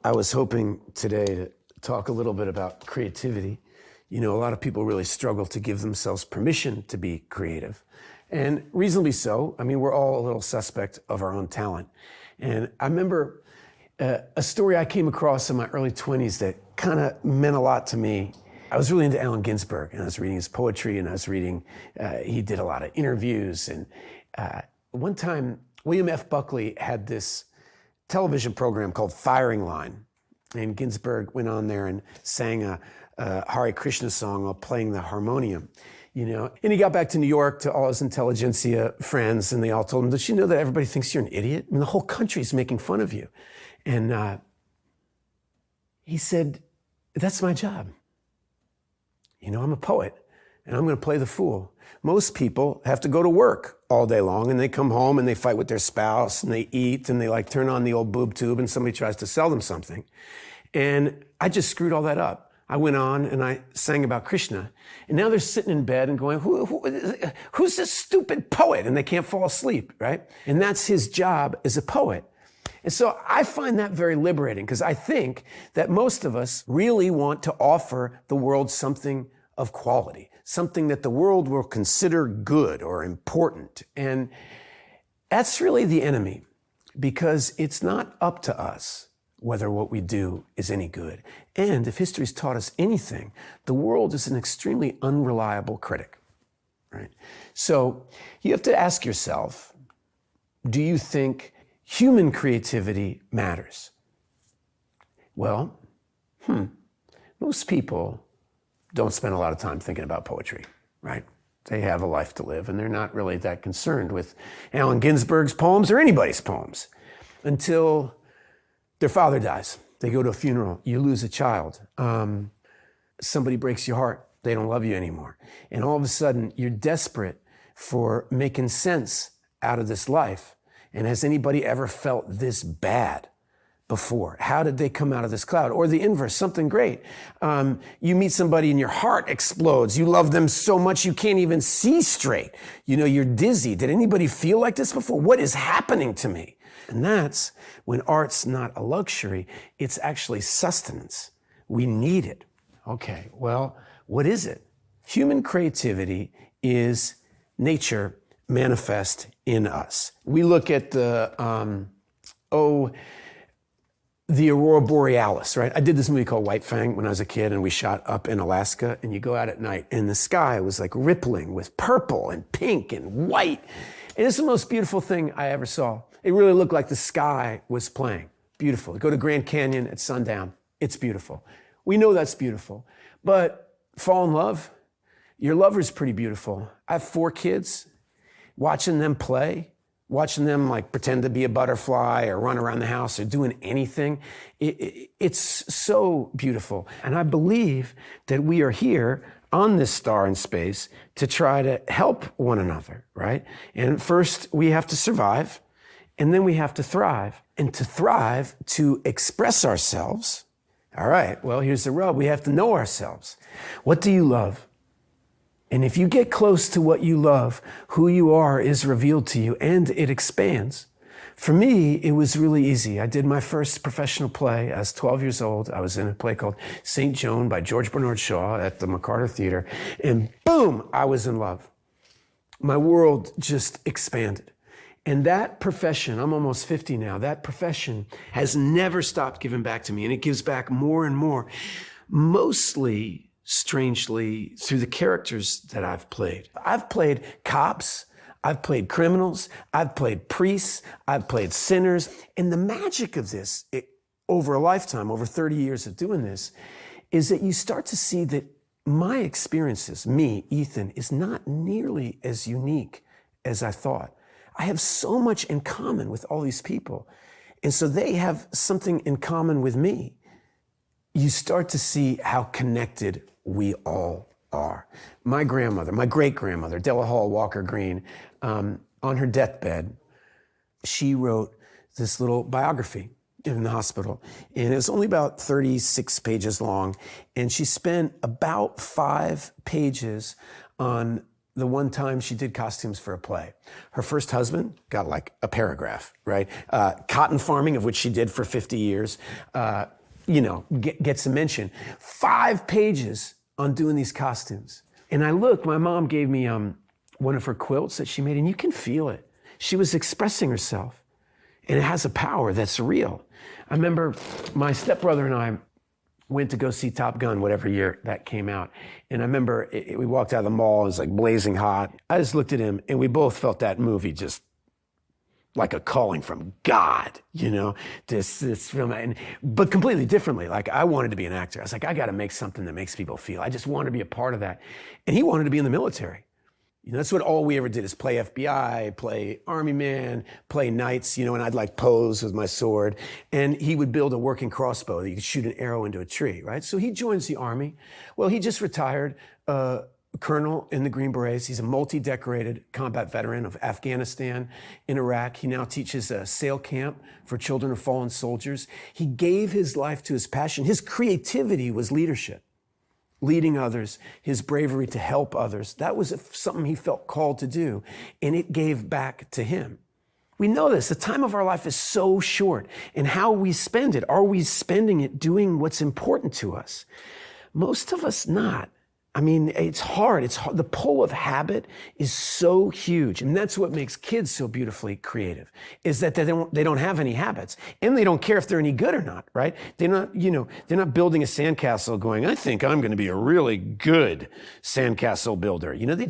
I was hoping today to talk a little bit about creativity. You know, a lot of people really struggle to give themselves permission to be creative, and reasonably so. I mean, we're all a little suspect of our own talent. And I remember a story I came across in my early 20s that kind of meant a lot to me. I was really into Allen Ginsberg, and I was reading his poetry, and I was reading, he did a lot of interviews. And one time, William F. Buckley had this television program called Firing Line. And Ginsberg went on there and sang a Hare Krishna song while playing the harmonium, you know. And he got back to New York to all his intelligentsia friends, and they all told him, "Don't you know that everybody thinks you're an idiot? I mean, the whole country's making fun of you." And he said, "That's my job. You know, I'm a poet, and I'm going to play the fool. Most people have to go to work all day long, and they come home and they fight with their spouse, and they eat, and they like turn on the old boob tube, and somebody tries to sell them something. And I just screwed all that up. I went on and I sang about Krishna, and now they're sitting in bed and going, who's this stupid poet?" And they can't fall asleep, right? And that's his job as a poet. And so I find that very liberating, because I think that most of us really want to offer the world something of quality, something that the world will consider good or important. And that's really the enemy, because it's not up to us whether what we do is any good. And if history's taught us anything, the world is an extremely unreliable critic, right? So you have to ask yourself, do you think human creativity matters? Well, most people don't spend a lot of time thinking about poetry, right? They have a life to live, and they're not really that concerned with Allen Ginsberg's poems or anybody's poems until their father dies. They go to a funeral, you lose a child. Somebody breaks your heart, they don't love you anymore. And all of a sudden, you're desperate for making sense out of this life. And has anybody ever felt this bad before? How did they come out of this cloud? Or the inverse, something great. You meet somebody and your heart explodes. You love them so much you can't even see straight. You know, you're dizzy. Did anybody feel like this before? What is happening to me? And that's when art's not a luxury, it's actually sustenance. We need it. Okay, well, what is it? Human creativity is nature manifest in us. We look at the Aurora Borealis, right? I did this movie called White Fang when I was a kid, and we shot up in Alaska, and you go out at night and the sky was like rippling with purple and pink and white. And it's the most beautiful thing I ever saw. It really looked like the sky was playing. Beautiful. Go to Grand Canyon at sundown. It's beautiful. We know that's beautiful. But fall in love, your lover's pretty beautiful. I have 4 kids. Watching them play, watching them like pretend to be a butterfly or run around the house or doing anything, it's so beautiful. And I believe that we are here on this star in space to try to help one another, right? And first we have to survive, and then we have to thrive. And to thrive, to express ourselves, all right, well, here's the rub. We have to know ourselves. What do you love? And if you get close to what you love, who you are is revealed to you, and it expands. For me, it was really easy. I did my first professional play. I was 12 years old. I was in a play called St. Joan by George Bernard Shaw at the McCarter Theater. And boom, I was in love. My world just expanded. And that profession, I'm almost 50 now, that profession has never stopped giving back to me. And it gives back more and more, mostly strangely, through the characters that I've played. I've played cops, I've played criminals, I've played priests, I've played sinners. And the magic of this, over a lifetime, over 30 years of doing this, is that you start to see that my experiences, me, Ethan, is not nearly as unique as I thought. I have so much in common with all these people. And so they have something in common with me. You start to see how connected we all are. My grandmother, my great-grandmother, Della Hall Walker Green, on her deathbed, she wrote this little biography in the hospital. And it was only about 36 pages long. And she spent about 5 pages on the one time she did costumes for a play. Her first husband got like a paragraph, right? Cotton farming, of which she did for 50 years. gets a mention. 5 pages on doing these costumes. And I look, my mom gave me one of her quilts that she made, and you can feel it. She was expressing herself, and it has a power that's real. I remember my stepbrother and I went to go see Top Gun, whatever year that came out. And I remember we walked out of the mall, it was like blazing hot. I just looked at him, and we both felt that movie just like a calling from God, this film, but completely differently. Like, I wanted to be an actor. I was like, I got to make something that makes people feel. I just wanted to be a part of that. And he wanted to be in the military. That's what all we ever did, is play FBI, play Army man, play knights, and I'd like pose with my sword. And he would build a working crossbow that you could shoot an arrow into a tree, right? So he joins the Army. Well, he just retired, colonel in the Green Berets. He's a multi-decorated combat veteran of Afghanistan, in Iraq. He now teaches a SAIL camp for children of fallen soldiers. He gave his life to his passion. His creativity was leadership, leading others, his bravery to help others. That was something he felt called to do, and it gave back to him. We know this. The time of our life is so short, and how we spend it. Are we spending it doing what's important to us? Most of us not. I mean, it's hard. It's hard. The pull of habit is so huge. And that's what makes kids so beautifully creative, is that they don't have any habits, and they don't care if they're any good or not, right? They're not building a sandcastle going, I think I'm going to be a really good sandcastle builder. They